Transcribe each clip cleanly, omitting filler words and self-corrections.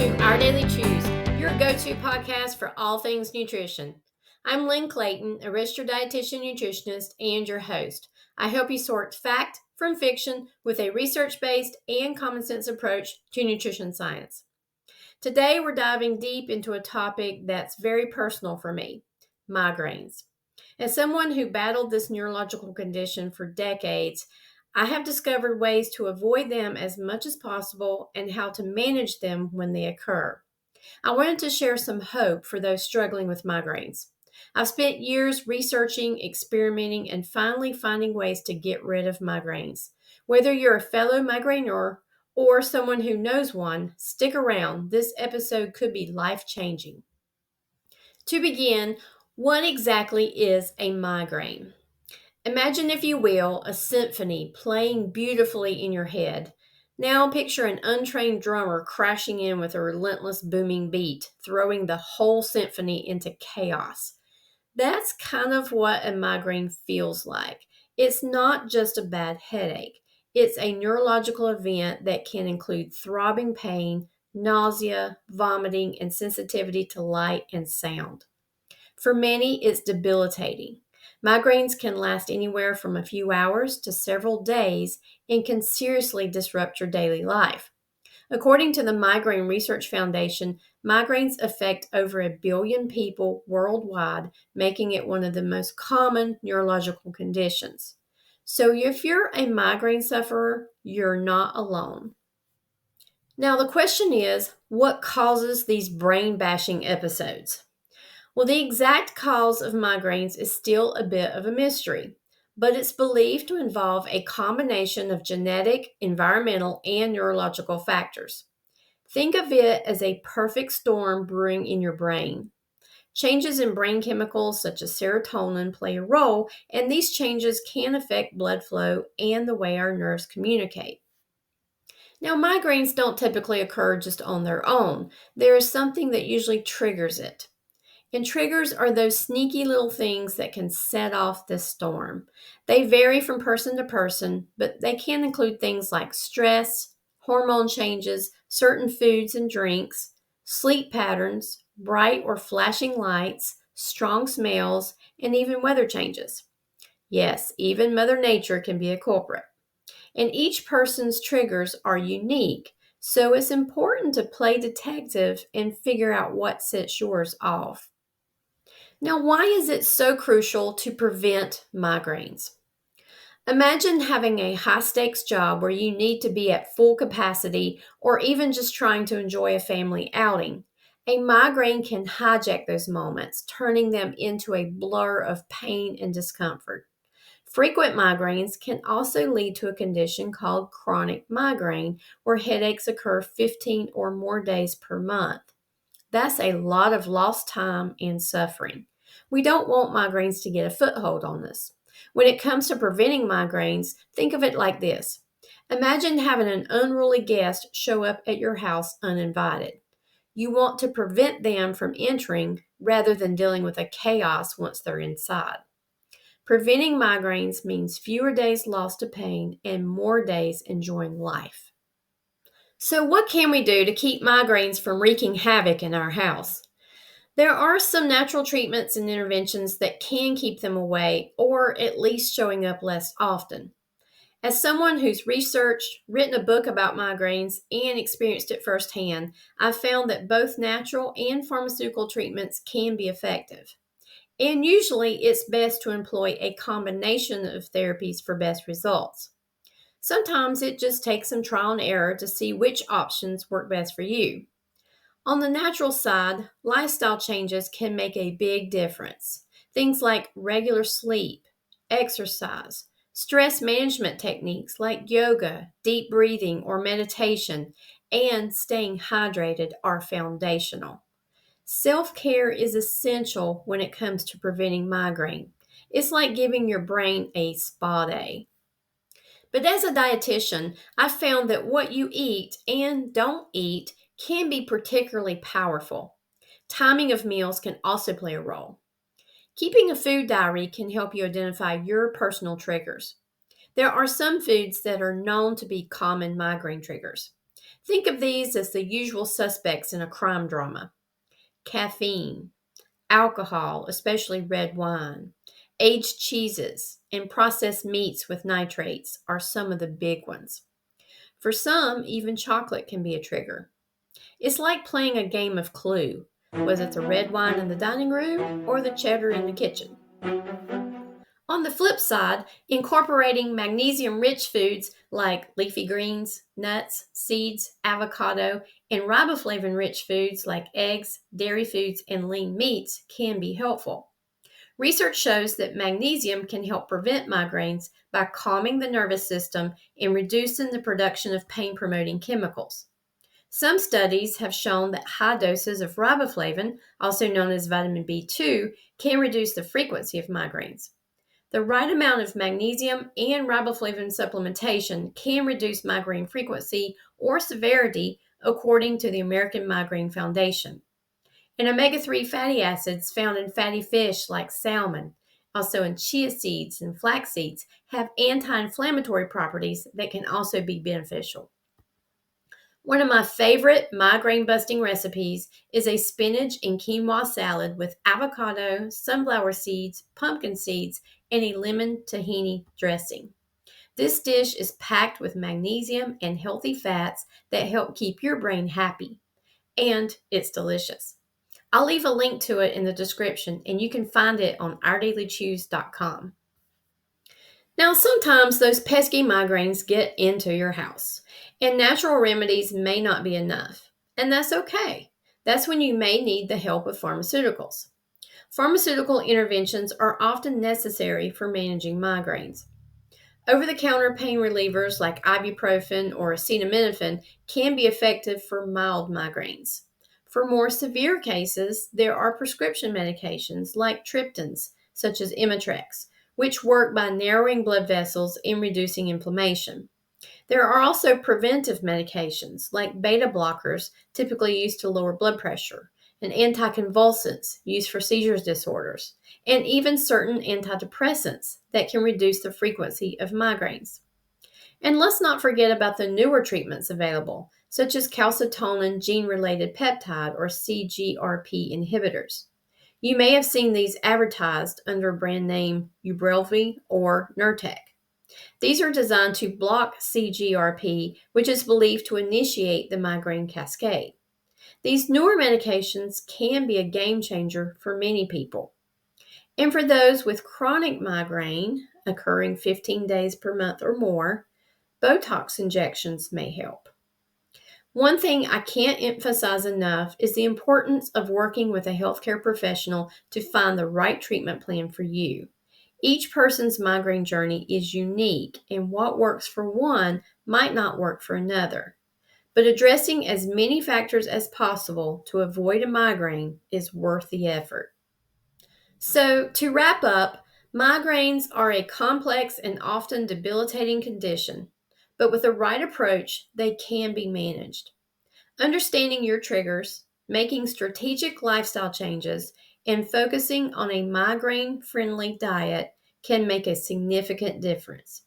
to Our Daily Chews, your go-to podcast for all things nutrition. I'm Lynn Clayton, a registered dietitian nutritionist and your host. I help you sort fact from fiction with a research-based and common sense approach to nutrition science. Today, we're diving deep into a topic that's very personal for me, migraines. As someone who battled this neurological condition for decades, I have discovered ways to avoid them as much as possible and how to manage them when they occur. I wanted to share some hope for those struggling with migraines. I've spent years researching, experimenting, and finally finding ways to get rid of migraines. Whether you're a fellow migraineur or someone who knows one, stick around. This episode could be life-changing. To begin, what exactly is a migraine? Imagine, if you will, a symphony playing beautifully in your head. Now picture an untrained drummer crashing in with a relentless booming beat, throwing the whole symphony into chaos. That's kind of what a migraine feels like. It's not just a bad headache. It's a neurological event that can include throbbing pain, nausea, vomiting, and sensitivity to light and sound. For many, it's debilitating. Migraines can last anywhere from a few hours to several days and can seriously disrupt your daily life. According to the Migraine Research Foundation, migraines affect over 1 billion people worldwide, making it one of the most common neurological conditions. So if you're a migraine sufferer, you're not alone. Now the question is, what causes these brain-bashing episodes? Well, the exact cause of migraines is still a bit of a mystery, but it's believed to involve a combination of genetic, environmental, and neurological factors. Think of it as a perfect storm brewing in your brain. Changes in brain chemicals such as serotonin play a role, and these changes can affect blood flow and the way our nerves communicate. Now, migraines don't typically occur just on their own. There is something that usually triggers it. And triggers are those sneaky little things that can set off this storm. They vary from person to person, but they can include things like stress, hormone changes, certain foods and drinks, sleep patterns, bright or flashing lights, strong smells, and even weather changes. Yes, even Mother Nature can be a culprit. And each person's triggers are unique, so it's important to play detective and figure out what sets yours off. Now, why is it so crucial to prevent migraines? Imagine having a high-stakes job where you need to be at full capacity or even just trying to enjoy a family outing. A migraine can hijack those moments, turning them into a blur of pain and discomfort. Frequent migraines can also lead to a condition called chronic migraine, where headaches occur 15 or more days per month. That's a lot of lost time and suffering. We don't want migraines to get a foothold on us. When it comes to preventing migraines, think of it like this. Imagine having an unruly guest show up at your house uninvited. You want to prevent them from entering rather than dealing with a chaos once they're inside. Preventing migraines means fewer days lost to pain and more days enjoying life. So what can we do to keep migraines from wreaking havoc in our house? There are some natural treatments and interventions that can keep them away or at least showing up less often. As someone who's researched, written a book about migraines, and experienced it firsthand, I've found that both natural and pharmaceutical treatments can be effective. And usually it's best to employ a combination of therapies for best results. Sometimes it just takes some trial and error to see which options work best for you. On the natural side, lifestyle changes can make a big difference. Things like regular sleep, exercise, stress management techniques like yoga, deep breathing, or meditation, and staying hydrated are foundational. Self-care is essential when it comes to preventing migraine. It's like giving your brain a spa day. But as a dietitian, I've found that what you eat and don't eat can be particularly powerful. Timing of meals can also play a role. Keeping a food diary can help you identify your personal triggers. There are some foods that are known to be common migraine triggers. Think of these as the usual suspects in a crime drama: caffeine, alcohol, especially red wine, aged cheeses, and processed meats with nitrates are some of the big ones. For some, even chocolate can be a trigger. It's like playing a game of Clue. Was it the red wine in the dining room or the cheddar in the kitchen? On the flip side, incorporating magnesium rich foods like leafy greens, nuts, seeds, avocado, and riboflavin rich foods like eggs, dairy foods, and lean meats can be helpful. Research shows that magnesium can help prevent migraines by calming the nervous system and reducing the production of pain promoting chemicals. Some studies have shown that high doses of riboflavin, also known as vitamin B2, can reduce the frequency of migraines. The right amount of magnesium and riboflavin supplementation can reduce migraine frequency or severity, according to the American Migraine Foundation. And omega-3 fatty acids found in fatty fish like salmon, also in chia seeds and flax seeds, have anti-inflammatory properties that can also be beneficial. One of my favorite migraine-busting recipes is a spinach and quinoa salad with avocado, sunflower seeds, pumpkin seeds, and a lemon tahini dressing. This dish is packed with magnesium and healthy fats that help keep your brain happy. And it's delicious. I'll leave a link to it in the description, and you can find it on ourdailychews.com. Now, sometimes those pesky migraines get into your house, and natural remedies may not be enough. And that's okay. That's when you may need the help of pharmaceuticals. Pharmaceutical interventions are often necessary for managing migraines. Over-the-counter pain relievers like ibuprofen or acetaminophen can be effective for mild migraines. For more severe cases, there are prescription medications like triptans, such as Imitrex, which work by narrowing blood vessels and reducing inflammation. There are also preventive medications like beta blockers, typically used to lower blood pressure, and anticonvulsants used for seizure disorders, and even certain antidepressants that can reduce the frequency of migraines. And let's not forget about the newer treatments available, such as calcitonin gene-related peptide or CGRP inhibitors. You may have seen these advertised under brand name Ubrelvy or Nurtec. These are designed to block CGRP, which is believed to initiate the migraine cascade. These newer medications can be a game changer for many people. And for those with chronic migraine, occurring 15 days per month or more, Botox injections may help. One thing I can't emphasize enough is the importance of working with a healthcare professional to find the right treatment plan for you. Each person's migraine journey is unique, and what works for one might not work for another. But addressing as many factors as possible to avoid a migraine is worth the effort. So, to wrap up, migraines are a complex and often debilitating condition, but with the right approach, they can be managed. Understanding your triggers, making strategic lifestyle changes, and focusing on a migraine-friendly diet can make a significant difference.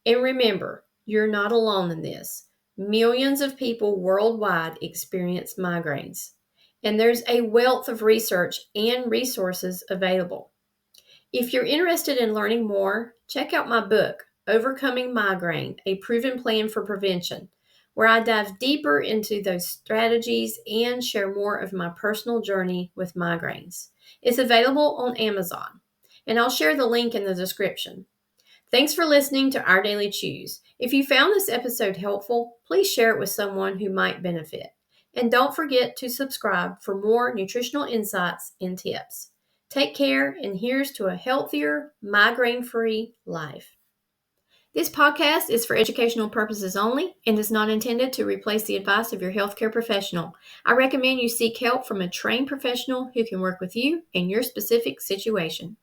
And remember, you're not alone in this. Millions of people worldwide experience migraines, and there's a wealth of research and resources available. If you're interested in learning more, check out my book, Overcoming Migraine, A Proven Plan for Prevention, where I dive deeper into those strategies and share more of my personal journey with migraines. It's available on Amazon, and I'll share the link in the description. Thanks for listening to Our Daily Chews. If you found this episode helpful, please share it with someone who might benefit. And don't forget to subscribe for more nutritional insights and tips. Take care, and here's to a healthier, migraine-free life. This podcast is for educational purposes only and is not intended to replace the advice of your healthcare professional. I recommend you seek help from a trained professional who can work with you in your specific situation.